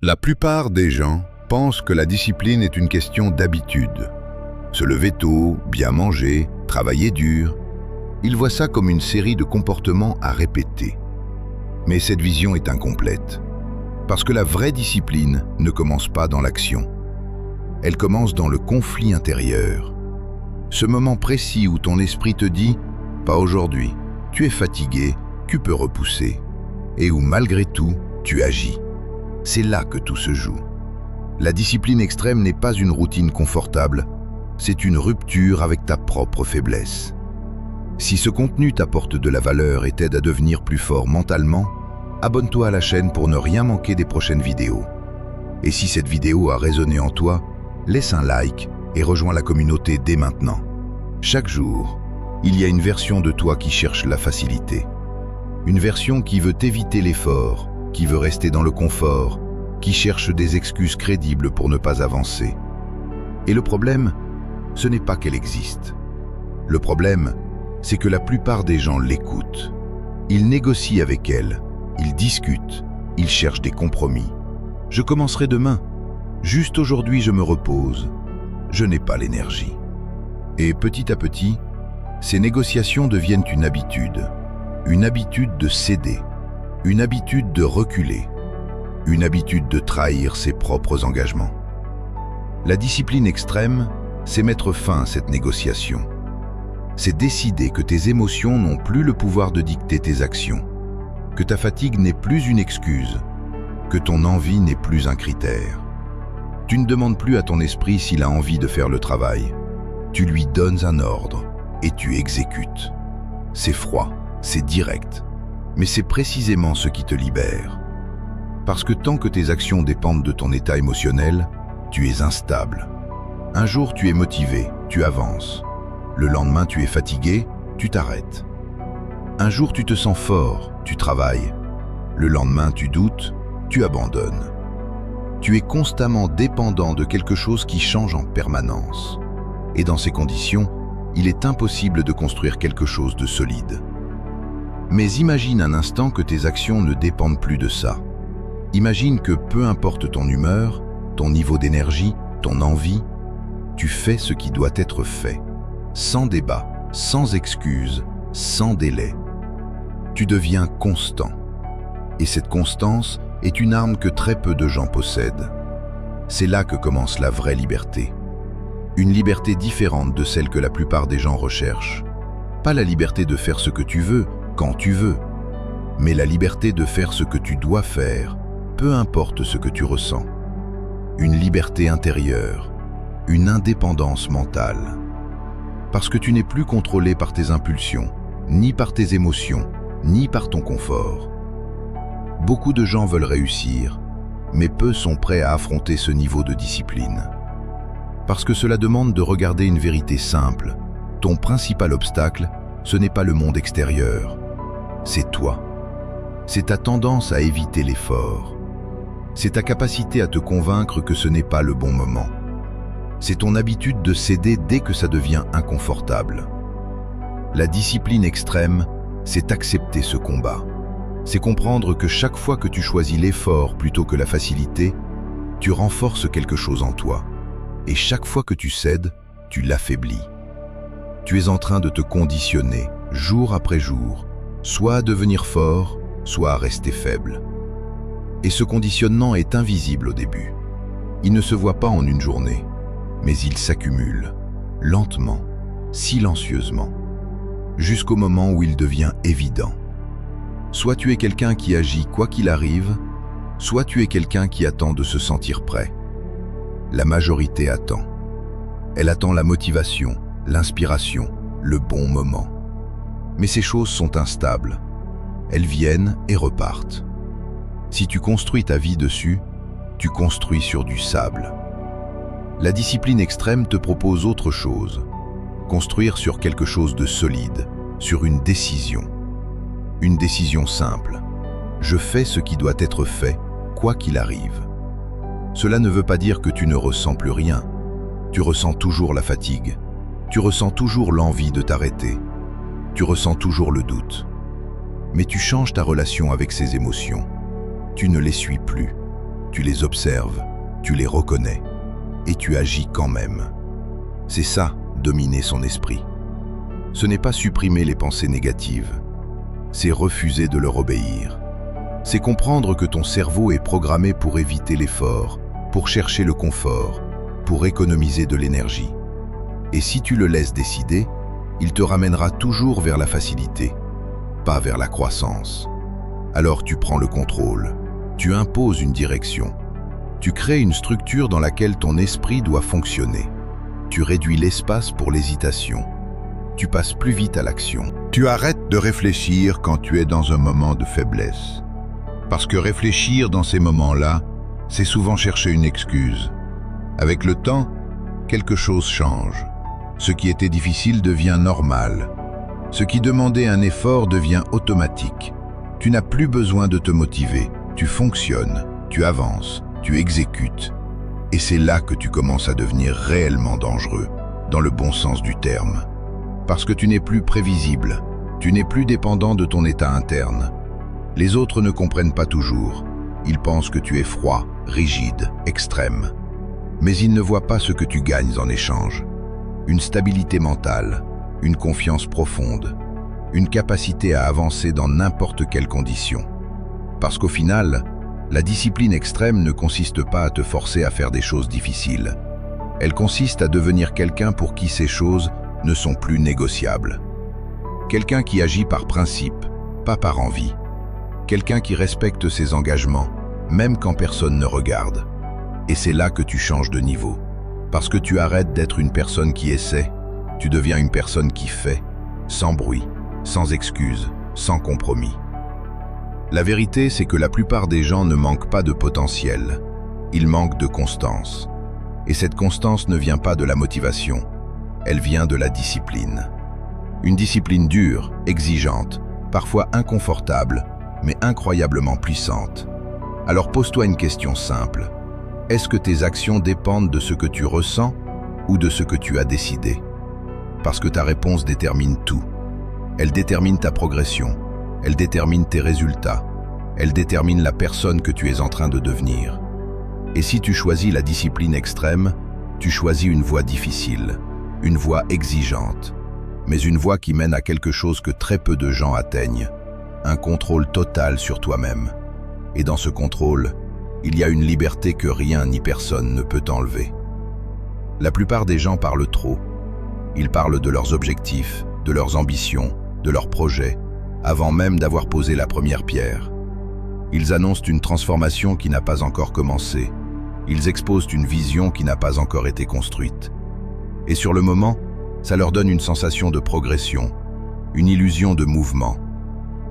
La plupart des gens pensent que la discipline est une question d'habitude. Se lever tôt, bien manger, travailler dur. Ils voient ça comme une série de comportements à répéter. Mais cette vision est incomplète. Parce que la vraie discipline ne commence pas dans l'action. Elle commence dans le conflit intérieur. Ce moment précis où ton esprit te dit « pas aujourd'hui, tu es fatigué, tu peux repousser » et où malgré tout, tu agis. C'est là que tout se joue. La discipline extrême n'est pas une routine confortable, c'est une rupture avec ta propre faiblesse. Si ce contenu t'apporte de la valeur et t'aide à devenir plus fort mentalement, abonne-toi à la chaîne pour ne rien manquer des prochaines vidéos. Et si cette vidéo a résonné en toi, laisse un like et rejoins la communauté dès maintenant. Chaque jour, il y a une version de toi qui cherche la facilité. Une version qui veut éviter l'effort, qui veut rester dans le confort, qui cherche des excuses crédibles pour ne pas avancer. Et le problème, ce n'est pas qu'elle existe. Le problème, c'est que la plupart des gens l'écoutent. Ils négocient avec elle, ils discutent, ils cherchent des compromis. Je commencerai demain. Juste aujourd'hui, je me repose. Je n'ai pas l'énergie. Et petit à petit, ces négociations deviennent une habitude de céder, une habitude de reculer, une habitude de trahir ses propres engagements. La discipline extrême, c'est mettre fin à cette négociation. C'est décider que tes émotions n'ont plus le pouvoir de dicter tes actions, que ta fatigue n'est plus une excuse, que ton envie n'est plus un critère. Tu ne demandes plus à ton esprit s'il a envie de faire le travail. Tu lui donnes un ordre et tu exécutes. C'est froid, c'est direct, mais c'est précisément ce qui te libère. Parce que tant que tes actions dépendent de ton état émotionnel, tu es instable. Un jour tu es motivé, tu avances. Le lendemain tu es fatigué, tu t'arrêtes. Un jour tu te sens fort, tu travailles. Le lendemain tu doutes, tu abandonnes. Tu es constamment dépendant de quelque chose qui change en permanence. Et dans ces conditions, il est impossible de construire quelque chose de solide. Mais imagine un instant que tes actions ne dépendent plus de ça. Imagine que peu importe ton humeur, ton niveau d'énergie, ton envie, tu fais ce qui doit être fait, sans débat, sans excuse, sans délai. Tu deviens constant. Et cette constance est une arme que très peu de gens possèdent. C'est là que commence la vraie liberté. Une liberté différente de celle que la plupart des gens recherchent. Pas la liberté de faire ce que tu veux, quand tu veux, mais la liberté de faire ce que tu dois faire, peu importe ce que tu ressens. Une liberté intérieure, une indépendance mentale. Parce que tu n'es plus contrôlé par tes impulsions, ni par tes émotions, ni par ton confort. Beaucoup de gens veulent réussir, mais peu sont prêts à affronter ce niveau de discipline. Parce que cela demande de regarder une vérité simple. Ton principal obstacle, ce n'est pas le monde extérieur, c'est toi. C'est ta tendance à éviter l'effort. C'est ta capacité à te convaincre que ce n'est pas le bon moment. C'est ton habitude de céder dès que ça devient inconfortable. La discipline extrême, c'est accepter ce combat. C'est comprendre que chaque fois que tu choisis l'effort plutôt que la facilité, tu renforces quelque chose en toi. Et chaque fois que tu cèdes, tu l'affaiblis. Tu es en train de te conditionner, jour après jour, soit à devenir fort, soit à rester faible. Et ce conditionnement est invisible au début. Il ne se voit pas en une journée, mais il s'accumule, lentement, silencieusement, jusqu'au moment où il devient évident. Soit tu es quelqu'un qui agit quoi qu'il arrive, soit tu es quelqu'un qui attend de se sentir prêt. La majorité attend. Elle attend la motivation, l'inspiration, le bon moment. Mais ces choses sont instables. Elles viennent et repartent. Si tu construis ta vie dessus, tu construis sur du sable. La discipline extrême te propose autre chose. Construire sur quelque chose de solide, sur une décision. Une décision simple. Je fais ce qui doit être fait, quoi qu'il arrive. Cela ne veut pas dire que tu ne ressens plus rien. Tu ressens toujours la fatigue. Tu ressens toujours l'envie de t'arrêter. Tu ressens toujours le doute. Mais tu changes ta relation avec ces émotions. Tu ne les suis plus. tu les observes, tu les reconnais, et tu agis quand même. C'est ça, dominer son esprit. Ce n'est pas supprimer les pensées négatives, c'est refuser de leur obéir. C'est comprendre que ton cerveau est programmé pour éviter l'effort, pour chercher le confort, pour économiser de l'énergie. Et si tu le laisses décider, il te ramènera toujours vers la facilité, pas vers la croissance. Alors tu prends le contrôle, tu imposes une direction, tu crées une structure dans laquelle ton esprit doit fonctionner. Tu réduis l'espace pour l'hésitation, tu passes plus vite à l'action. Tu arrêtes de réfléchir quand tu es dans un moment de faiblesse. Parce que réfléchir dans ces moments-là, c'est souvent chercher une excuse. Avec le temps, quelque chose change. Ce qui était difficile devient normal. Ce qui demandait un effort devient automatique. Tu n'as plus besoin de te motiver. Tu fonctionnes, tu avances, tu exécutes. Et c'est là que tu commences à devenir réellement dangereux, dans le bon sens du terme. Parce que tu n'es plus prévisible, tu n'es plus dépendant de ton état interne. Les autres ne comprennent pas toujours. Ils pensent que tu es froid, rigide, extrême. Mais ils ne voient pas ce que tu gagnes en échange. Une stabilité mentale, une confiance profonde, une capacité à avancer dans n'importe quelle condition. Parce qu'au final, la discipline extrême ne consiste pas à te forcer à faire des choses difficiles. Elle consiste à devenir quelqu'un pour qui ces choses ne sont plus négociables. Quelqu'un qui agit par principe, pas par envie. Quelqu'un qui respecte ses engagements, même quand personne ne regarde. Et c'est là que tu changes de niveau. Parce que tu arrêtes d'être une personne qui essaie, tu deviens une personne qui fait, sans bruit, sans excuses, sans compromis. La vérité, c'est que la plupart des gens ne manquent pas de potentiel. Ils manquent de constance. Et cette constance ne vient pas de la motivation. Elle vient de la discipline. Une discipline dure, exigeante, parfois inconfortable, mais incroyablement puissante. Alors pose-toi une question simple. Est-ce que tes actions dépendent de ce que tu ressens ou de ce que tu as décidé? Parce que ta réponse détermine tout. Elle détermine ta progression, elle détermine tes résultats, elle détermine la personne que tu es en train de devenir. Et si tu choisis la discipline extrême, tu choisis une voie difficile, une voie exigeante, mais une voie qui mène à quelque chose que très peu de gens atteignent, un contrôle total sur toi-même. Et dans ce contrôle, il y a une liberté que rien ni personne ne peut enlever. La plupart des gens parlent trop. Ils parlent de leurs objectifs, de leurs ambitions, de leurs projets, avant même d'avoir posé la première pierre. Ils annoncent une transformation qui n'a pas encore commencé. Ils exposent une vision qui n'a pas encore été construite. Et sur le moment, ça leur donne une sensation de progression, une illusion de mouvement.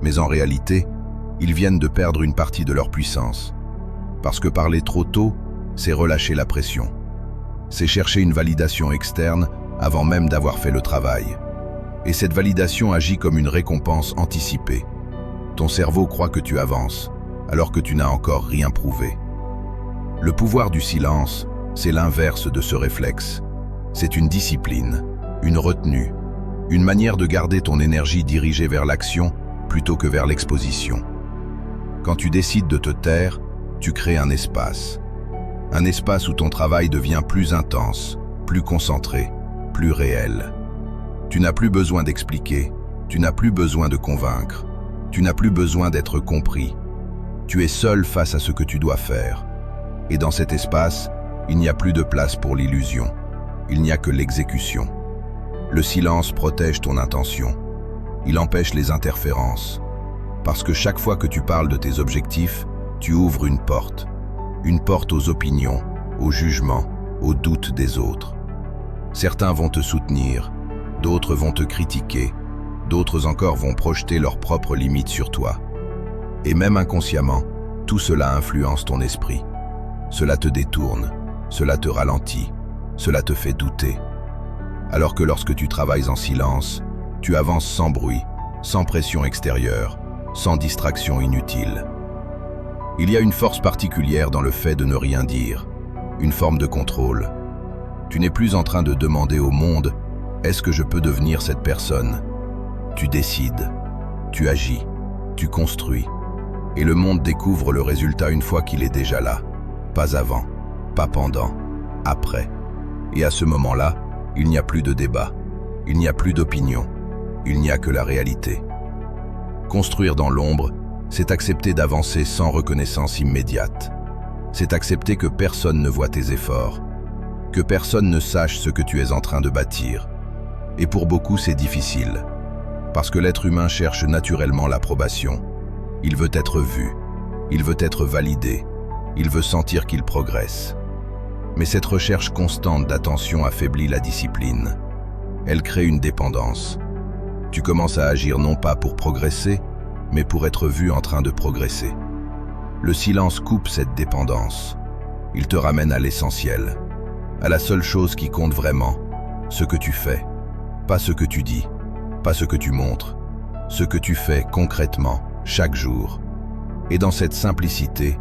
Mais en réalité, ils viennent de perdre une partie de leur puissance. Parce que parler trop tôt, c'est relâcher la pression. C'est chercher une validation externe avant même d'avoir fait le travail. Et cette validation agit comme une récompense anticipée. Ton cerveau croit que tu avances, alors que tu n'as encore rien prouvé. Le pouvoir du silence, c'est l'inverse de ce réflexe. C'est une discipline, une retenue, une manière de garder ton énergie dirigée vers l'action plutôt que vers l'exposition. Quand tu décides de te taire, tu crées un espace. Un espace où ton travail devient plus intense, plus concentré, plus réel. Tu n'as plus besoin d'expliquer, tu n'as plus besoin de convaincre, tu n'as plus besoin d'être compris. Tu es seul face à ce que tu dois faire. Et dans cet espace, il n'y a plus de place pour l'illusion. Il n'y a que l'exécution. Le silence protège ton intention. Il empêche les interférences. Parce que chaque fois que tu parles de tes objectifs, tu ouvres une porte aux opinions, aux jugements, aux doutes des autres. Certains vont te soutenir, d'autres vont te critiquer, d'autres encore vont projeter leurs propres limites sur toi. Et même inconsciemment, tout cela influence ton esprit. Cela te détourne, cela te ralentit, cela te fait douter. Alors que lorsque tu travailles en silence, tu avances sans bruit, sans pression extérieure, sans distraction inutile. Il y a une force particulière dans le fait de ne rien dire, une forme de contrôle. Tu n'es plus en train de demander au monde « Est-ce que je peux devenir cette personne ?» Tu décides, tu agis, tu construis, et le monde découvre le résultat une fois qu'il est déjà là. pas avant, pas pendant, après. Et à ce moment-là, il n'y a plus de débat, il n'y a plus d'opinion, il n'y a que la réalité. Construire dans l'ombre, c'est accepter d'avancer sans reconnaissance immédiate. C'est accepter que personne ne voit tes efforts, que personne ne sache ce que tu es en train de bâtir. Et pour beaucoup, c'est difficile, parce que l'être humain cherche naturellement l'approbation. Il veut être vu, il veut être validé, il veut sentir qu'il progresse. Mais cette recherche constante d'attention affaiblit la discipline. Elle crée une dépendance. Tu commences à agir non pas pour progresser, mais pour être vu en train de progresser. Le silence coupe cette dépendance. Il te ramène à l'essentiel, à la seule chose qui compte vraiment, ce que tu fais. Pas ce que tu dis, pas ce que tu montres, ce que tu fais concrètement, chaque jour. Et dans cette simplicité,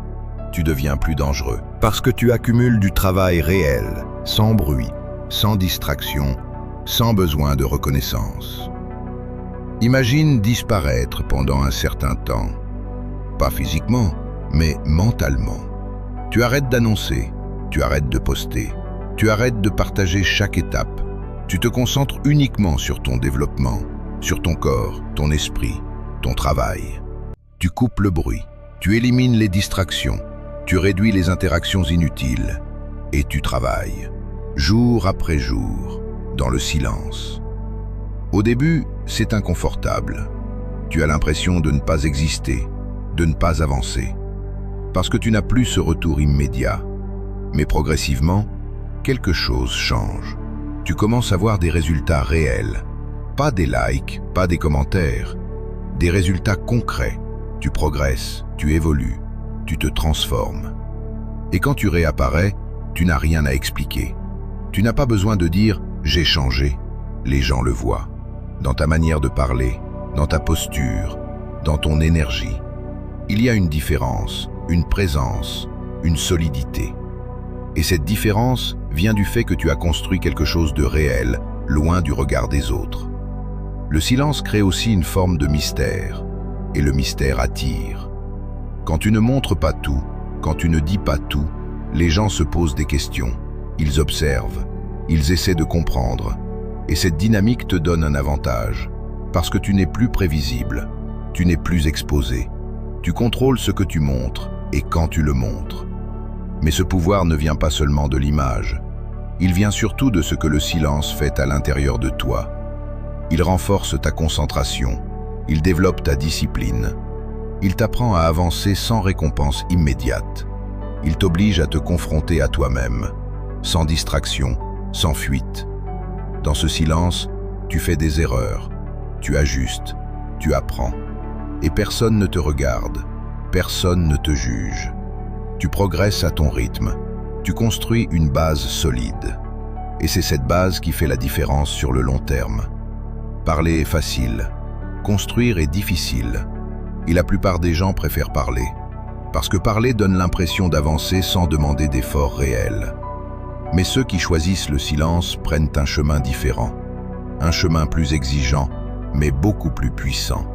tu deviens plus dangereux. Parce que tu accumules du travail réel, sans bruit, sans distraction, sans besoin de reconnaissance. Imagine disparaître pendant un certain temps. Pas physiquement, mais mentalement. Tu arrêtes d'annoncer, tu arrêtes de poster, tu arrêtes de partager chaque étape. Tu te concentres uniquement sur ton développement, sur ton corps, ton esprit, ton travail. Tu coupes le bruit, tu élimines les distractions, tu réduis les interactions inutiles et tu travailles, jour après jour, dans le silence. Au début, c'est inconfortable. Tu as l'impression de ne pas exister, de ne pas avancer, parce que tu n'as plus ce retour immédiat. Mais progressivement, quelque chose change. Tu commences à voir des résultats réels, pas des likes, pas des commentaires, des résultats concrets. Tu progresses, tu évolues, tu te transformes. Et quand tu réapparais, tu n'as rien à expliquer. Tu n'as pas besoin de dire « j'ai changé », les gens le voient. Dans ta manière de parler, dans ta posture, dans ton énergie. Il y a une différence, une présence, une solidité. Et cette différence vient du fait que tu as construit quelque chose de réel, loin du regard des autres. Le silence crée aussi une forme de mystère, et le mystère attire. Quand tu ne montres pas tout, quand tu ne dis pas tout, les gens se posent des questions, ils observent, ils essaient de comprendre. Et cette dynamique te donne un avantage, parce que tu n'es plus prévisible, tu n'es plus exposé. Tu contrôles ce que tu montres et quand tu le montres. Mais ce pouvoir ne vient pas seulement de l'image, il vient surtout de ce que le silence fait à l'intérieur de toi. Il renforce ta concentration, il développe ta discipline, il t'apprend à avancer sans récompense immédiate. Il t'oblige à te confronter à toi-même, sans distraction, sans fuite. Dans ce silence, tu fais des erreurs, tu ajustes, tu apprends. Et personne ne te regarde, personne ne te juge. Tu progresses à ton rythme, tu construis une base solide. Et c'est cette base qui fait la différence sur le long terme. Parler est facile, construire est difficile. Et la plupart des gens préfèrent parler, parce que parler donne l'impression d'avancer sans demander d'efforts réels. Mais ceux qui choisissent le silence prennent un chemin différent, un chemin plus exigeant, mais beaucoup plus puissant.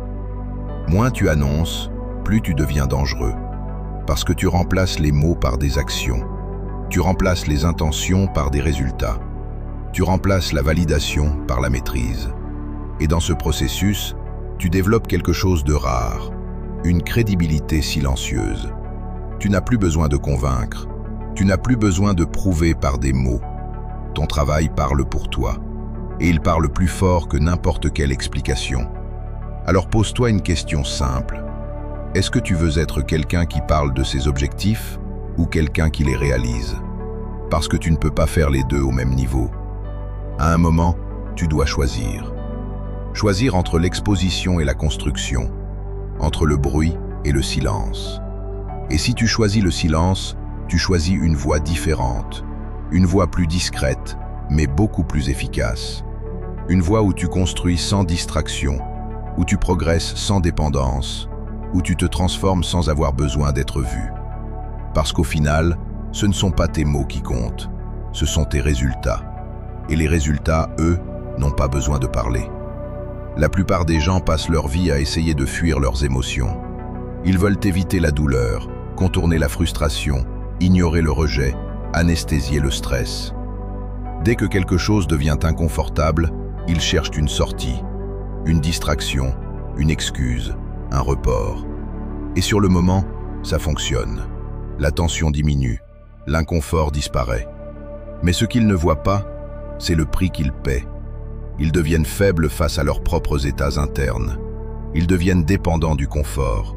Moins tu annonces, plus tu deviens dangereux, parce que tu remplaces les mots par des actions, tu remplaces les intentions par des résultats, tu remplaces la validation par la maîtrise. Et dans ce processus, tu développes quelque chose de rare, une crédibilité silencieuse. Tu n'as plus besoin de convaincre, tu n'as plus besoin de prouver par des mots. Ton travail parle pour toi, et il parle plus fort que n'importe quelle explication. Alors pose-toi une question simple. Est-ce que tu veux être quelqu'un qui parle de ses objectifs ou quelqu'un qui les réalise? Parce que tu ne peux pas faire les deux au même niveau. À un moment, tu dois choisir. Choisir entre l'exposition et la construction, entre le bruit et le silence. Et si tu choisis le silence, tu choisis une voie différente, une voie plus discrète, mais beaucoup plus efficace. Une voie où tu construis sans distraction, où tu progresses sans dépendance, où tu te transformes sans avoir besoin d'être vu. Parce qu'au final, ce ne sont pas tes mots qui comptent, ce sont tes résultats. Et les résultats, eux, n'ont pas besoin de parler. La plupart des gens passent leur vie à essayer de fuir leurs émotions. Ils veulent éviter la douleur, contourner la frustration, ignorer le rejet, anesthésier le stress. Dès que quelque chose devient inconfortable, ils cherchent une sortie, une distraction, une excuse, un report. Et sur le moment, ça fonctionne. La tension diminue, l'inconfort disparaît. Mais ce qu'ils ne voient pas, c'est le prix qu'ils paient. Ils deviennent faibles face à leurs propres états internes. Ils deviennent dépendants du confort.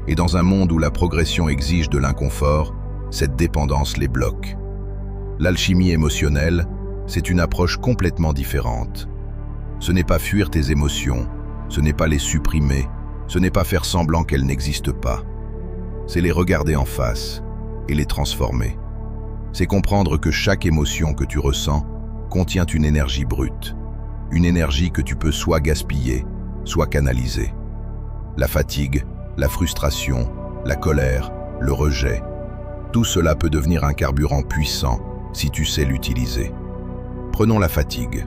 Et dans un monde où la progression exige de l'inconfort, cette dépendance les bloque. L'alchimie émotionnelle, c'est une approche complètement différente. Ce n'est pas fuir tes émotions, ce n'est pas les supprimer, ce n'est pas faire semblant qu'elles n'existent pas. C'est les regarder en face et les transformer. C'est comprendre que chaque émotion que tu ressens contient une énergie brute, une énergie que tu peux soit gaspiller, soit canaliser. La fatigue, la frustration, la colère, le rejet, tout cela peut devenir un carburant puissant si tu sais l'utiliser. Prenons la fatigue.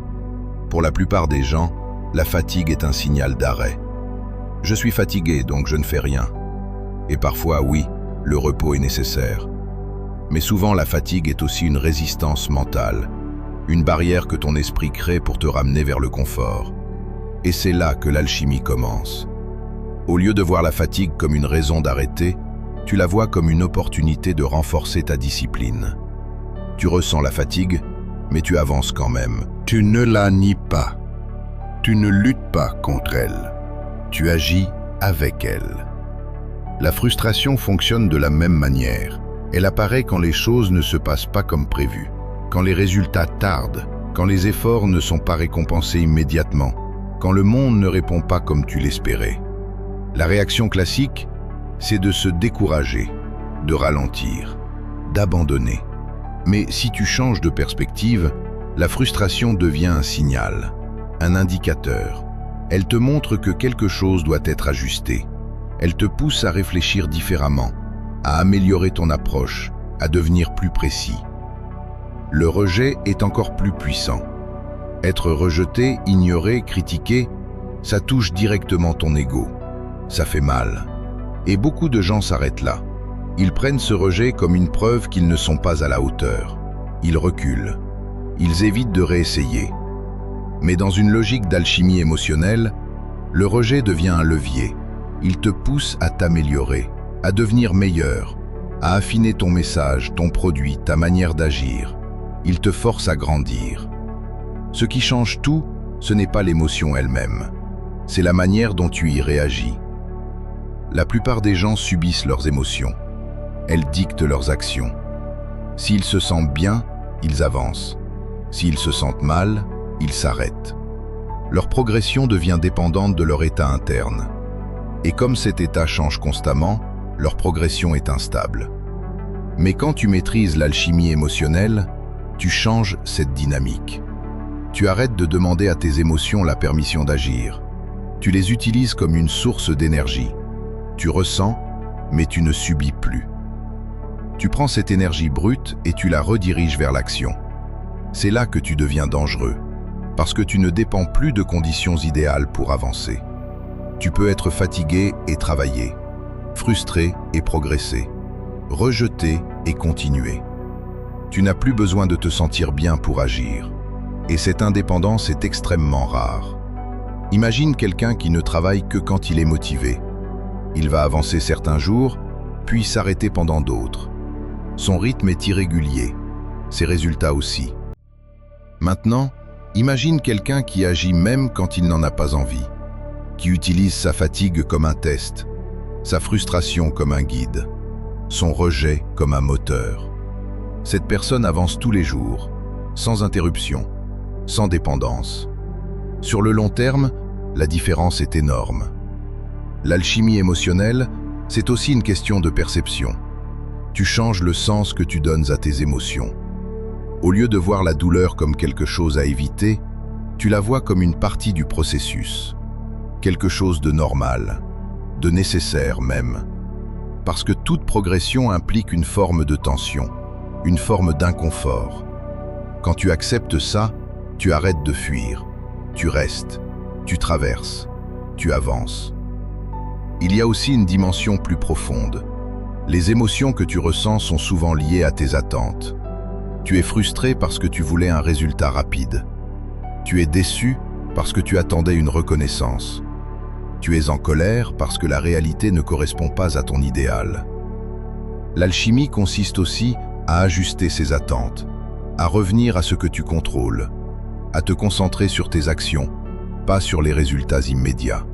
Pour la plupart des gens, la fatigue est un signal d'arrêt. Je suis fatigué, donc je ne fais rien. Et parfois, oui, le repos est nécessaire. Mais souvent, la fatigue est aussi une résistance mentale, une barrière que ton esprit crée pour te ramener vers le confort. Et c'est là que l'alchimie commence. Au lieu de voir la fatigue comme une raison d'arrêter, tu la vois comme une opportunité de renforcer ta discipline. Tu ressens la fatigue, mais tu avances quand même. Tu ne la nies pas. Tu ne luttes pas contre elle. Tu agis avec elle. La frustration fonctionne de la même manière. Elle apparaît quand les choses ne se passent pas comme prévu, quand les résultats tardent, quand les efforts ne sont pas récompensés immédiatement, quand le monde ne répond pas comme tu l'espérais. La réaction classique, c'est de se décourager, de ralentir, d'abandonner. Mais si tu changes de perspective, la frustration devient un signal, un indicateur. Elle te montre que quelque chose doit être ajusté. Elle te pousse à réfléchir différemment, à améliorer ton approche, à devenir plus précis. Le rejet est encore plus puissant. Être rejeté, ignoré, critiqué, ça touche directement ton ego. Ça fait mal. Et beaucoup de gens s'arrêtent là. Ils prennent ce rejet comme une preuve qu'ils ne sont pas à la hauteur. Ils reculent. Ils évitent de réessayer. Mais dans une logique d'alchimie émotionnelle, le rejet devient un levier. Il te pousse à t'améliorer, à devenir meilleur, à affiner ton message, ton produit, ta manière d'agir. Il te force à grandir. Ce qui change tout, ce n'est pas l'émotion elle-même. C'est la manière dont tu y réagis. La plupart des gens subissent leurs émotions. Elles dictent leurs actions. S'ils se sentent bien, ils avancent. S'ils se sentent mal, ils s'arrêtent. Leur progression devient dépendante de leur état interne. Et comme cet état change constamment, leur progression est instable. Mais quand tu maîtrises l'alchimie émotionnelle, tu changes cette dynamique. Tu arrêtes de demander à tes émotions la permission d'agir. Tu les utilises comme une source d'énergie. Tu ressens, mais tu ne subis plus. Tu prends cette énergie brute et tu la rediriges vers l'action. C'est là que tu deviens dangereux, parce que tu ne dépends plus de conditions idéales pour avancer. Tu peux être fatigué et travailler, frustré et progresser, rejeté et continuer. Tu n'as plus besoin de te sentir bien pour agir. Et cette indépendance est extrêmement rare. Imagine quelqu'un qui ne travaille que quand il est motivé. Il va avancer certains jours, puis s'arrêter pendant d'autres. Son rythme est irrégulier, ses résultats aussi. Maintenant, imagine quelqu'un qui agit même quand il n'en a pas envie, qui utilise sa fatigue comme un test, sa frustration comme un guide, son rejet comme un moteur. Cette personne avance tous les jours, sans interruption, sans dépendance. Sur le long terme, la différence est énorme. L'alchimie émotionnelle, c'est aussi une question de perception. Tu changes le sens que tu donnes à tes émotions. Au lieu de voir la douleur comme quelque chose à éviter, tu la vois comme une partie du processus. Quelque chose de normal, de nécessaire même. Parce que toute progression implique une forme de tension, une forme d'inconfort. Quand tu acceptes ça, tu arrêtes de fuir. Tu restes, tu traverses, tu avances. Il y a aussi une dimension plus profonde. Les émotions que tu ressens sont souvent liées à tes attentes. Tu es frustré parce que tu voulais un résultat rapide. Tu es déçu parce que tu attendais une reconnaissance. Tu es en colère parce que la réalité ne correspond pas à ton idéal. L'alchimie consiste aussi à ajuster ces attentes, à revenir à ce que tu contrôles, à te concentrer sur tes actions, pas sur les résultats immédiats.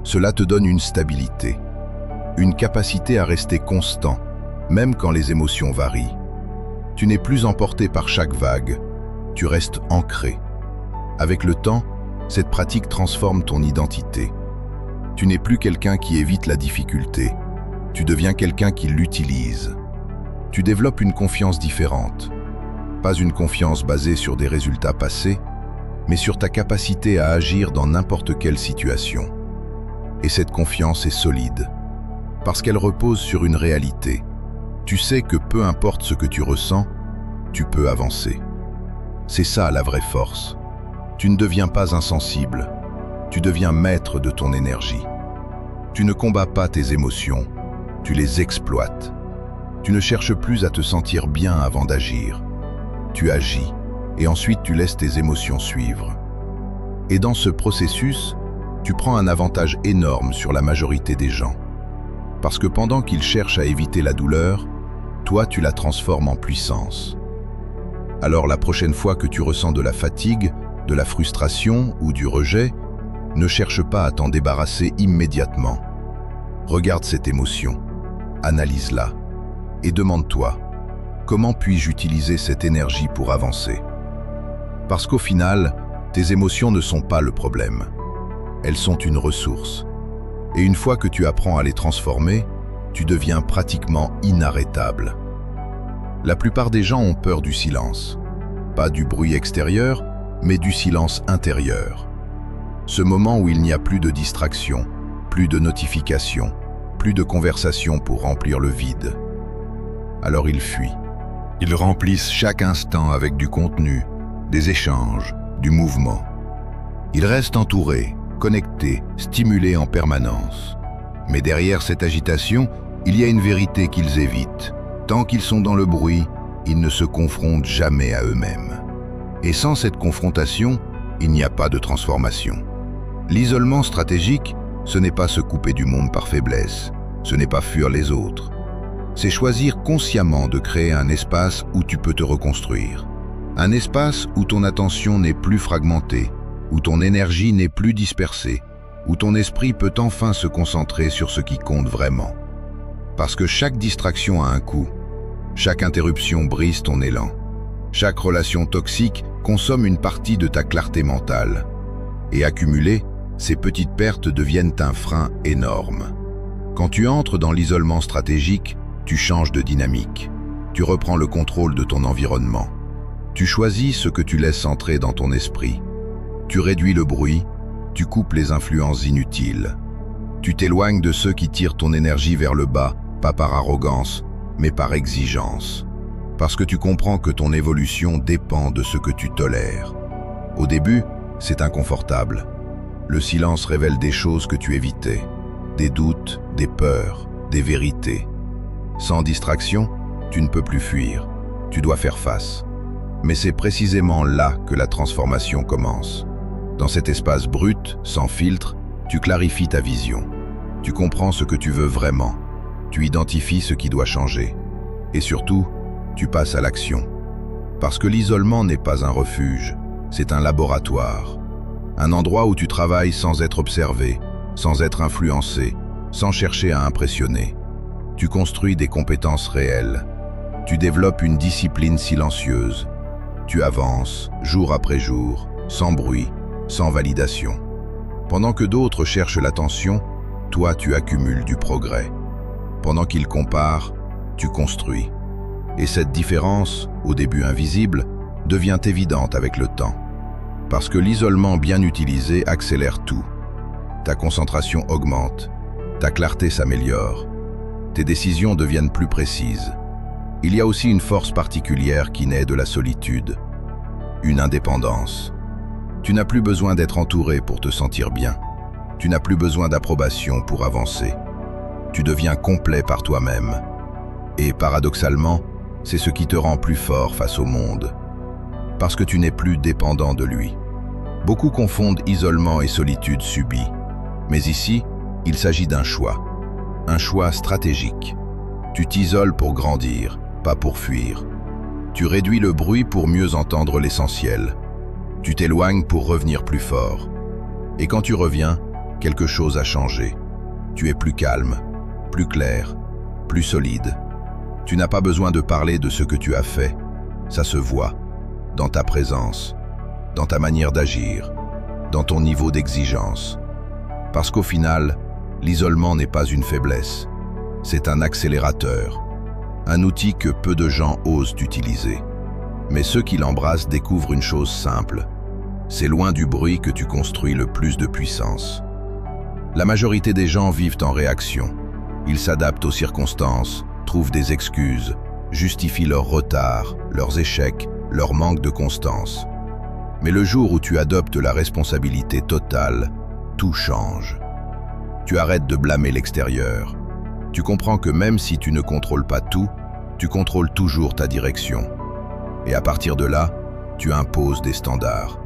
Cela te donne une stabilité, une capacité à rester constant, même quand les émotions varient. Tu n'es plus emporté par chaque vague, tu restes ancré. Avec le temps, cette pratique transforme ton identité. Tu n'es plus quelqu'un qui évite la difficulté, tu deviens quelqu'un qui l'utilise. Tu développes une confiance différente, pas une confiance basée sur des résultats passés, mais sur ta capacité à agir dans n'importe quelle situation. Et cette confiance est solide, parce qu'elle repose sur une réalité. Tu sais que peu importe ce que tu ressens, tu peux avancer. C'est ça la vraie force. Tu ne deviens pas insensible, tu deviens maître de ton énergie. Tu ne combats pas tes émotions, tu les exploites. Tu ne cherches plus à te sentir bien avant d'agir. Tu agis, et ensuite tu laisses tes émotions suivre. Et dans ce processus, tu prends un avantage énorme sur la majorité des gens. Parce que pendant qu'ils cherchent à éviter la douleur, toi tu la transformes en puissance. Alors la prochaine fois que tu ressens de la fatigue, de la frustration ou du rejet, ne cherche pas à t'en débarrasser immédiatement. Regarde cette émotion, analyse-la et demande-toi, comment puis-je utiliser cette énergie pour avancer? Parce qu'au final, tes émotions ne sont pas le problème. Elles sont une ressource. Et une fois que tu apprends à les transformer, tu deviens pratiquement inarrêtable. La plupart des gens ont peur du silence. Pas du bruit extérieur, mais du silence intérieur. Ce moment où il n'y a plus de distraction, plus de notifications, plus de conversations pour remplir le vide. Alors ils fuient. Ils remplissent chaque instant avec du contenu, des échanges, du mouvement. Ils restent entourés, connectés, stimulés en permanence. Mais derrière cette agitation, il y a une vérité qu'ils évitent. Tant qu'ils sont dans le bruit, ils ne se confrontent jamais à eux-mêmes. Et sans cette confrontation, il n'y a pas de transformation. L'isolement stratégique, ce n'est pas se couper du monde par faiblesse, ce n'est pas fuir les autres. C'est choisir consciemment de créer un espace où tu peux te reconstruire. Un espace où ton attention n'est plus fragmentée, où ton énergie n'est plus dispersée, où ton esprit peut enfin se concentrer sur ce qui compte vraiment. Parce que chaque distraction a un coût, chaque interruption brise ton élan. Chaque relation toxique consomme une partie de ta clarté mentale. Et accumulées, ces petites pertes deviennent un frein énorme. Quand tu entres dans l'isolement stratégique, tu changes de dynamique. Tu reprends le contrôle de ton environnement. Tu choisis ce que tu laisses entrer dans ton esprit. Tu réduis le bruit, tu coupes les influences inutiles. Tu t'éloignes de ceux qui tirent ton énergie vers le bas, pas par arrogance, mais par exigence. Parce que tu comprends que ton évolution dépend de ce que tu tolères. Au début, c'est inconfortable. Le silence révèle des choses que tu évitais, des doutes, des peurs, des vérités. Sans distraction, tu ne peux plus fuir, tu dois faire face. Mais c'est précisément là que la transformation commence. Dans cet espace brut, sans filtre, tu clarifies ta vision. Tu comprends ce que tu veux vraiment. Tu identifies ce qui doit changer. Et surtout, tu passes à l'action. Parce que l'isolement n'est pas un refuge, c'est un laboratoire. Un endroit où tu travailles sans être observé, sans être influencé, sans chercher à impressionner. Tu construis des compétences réelles. Tu développes une discipline silencieuse. Tu avances, jour après jour, sans bruit, sans validation. Pendant que d'autres cherchent l'attention, toi tu accumules du progrès. Pendant qu'ils comparent, tu construis. Et cette différence, au début invisible, devient évidente avec le temps. Parce que l'isolement bien utilisé accélère tout. Ta concentration augmente, ta clarté s'améliore, tes décisions deviennent plus précises. Il y a aussi une force particulière qui naît de la solitude, une indépendance. Tu n'as plus besoin d'être entouré pour te sentir bien. Tu n'as plus besoin d'approbation pour avancer. tu deviens complet par toi-même. Et paradoxalement, c'est ce qui te rend plus fort face au monde. Parce que tu n'es plus dépendant de lui. Beaucoup confondent isolement et solitude subie. Mais ici, il s'agit d'un choix. Un choix stratégique. Tu t'isoles pour grandir, pas pour fuir. Tu réduis le bruit pour mieux entendre l'essentiel. Tu t'éloignes pour revenir plus fort. Et quand tu reviens, quelque chose a changé. Tu es plus calme, plus clair, plus solide. Tu n'as pas besoin de parler de ce que tu as fait. Ça se voit, dans ta présence, dans ta manière d'agir, dans ton niveau d'exigence. Parce qu'au final, l'isolement n'est pas une faiblesse. C'est un accélérateur, un outil que peu de gens osent utiliser. Mais ceux qui l'embrassent découvrent une chose simple. C'est loin du bruit que tu construis le plus de puissance. La majorité des gens vivent en réaction. Ils s'adaptent aux circonstances, trouvent des excuses, justifient leur retard, leurs échecs, leur manque de constance. Mais le jour où tu adoptes la responsabilité totale, tout change. Tu arrêtes de blâmer l'extérieur. Tu comprends que même si tu ne contrôles pas tout, tu contrôles toujours ta direction. Et à partir de là, tu imposes des standards.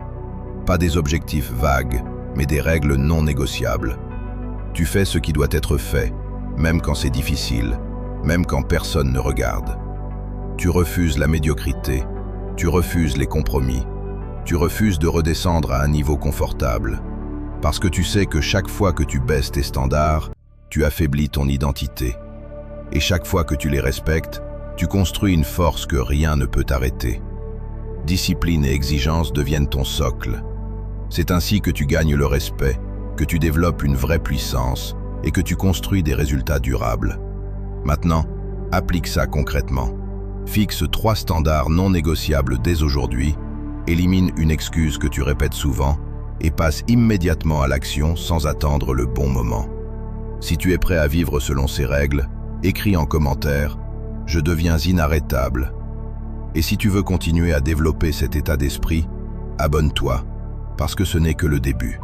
Pas des objectifs vagues, mais des règles non négociables. Tu fais ce qui doit être fait, même quand c'est difficile, même quand personne ne regarde. Tu refuses la médiocrité, tu refuses les compromis, tu refuses de redescendre à un niveau confortable. Parce que tu sais que chaque fois que tu baisses tes standards, tu affaiblis ton identité. Et chaque fois que tu les respectes, tu construis une force que rien ne peut arrêter. Discipline et exigence deviennent ton socle. C'est ainsi que tu gagnes le respect, que tu développes une vraie puissance et que tu construis des résultats durables. Maintenant, applique ça concrètement. Fixe 3 standards non négociables dès aujourd'hui, élimine une excuse que tu répètes souvent et passe immédiatement à l'action sans attendre le bon moment. Si tu es prêt à vivre selon ces règles, écris en commentaire « Je deviens inarrêtable ». Et si tu veux continuer à développer cet état d'esprit, abonne-toi, parce que ce n'est que le début.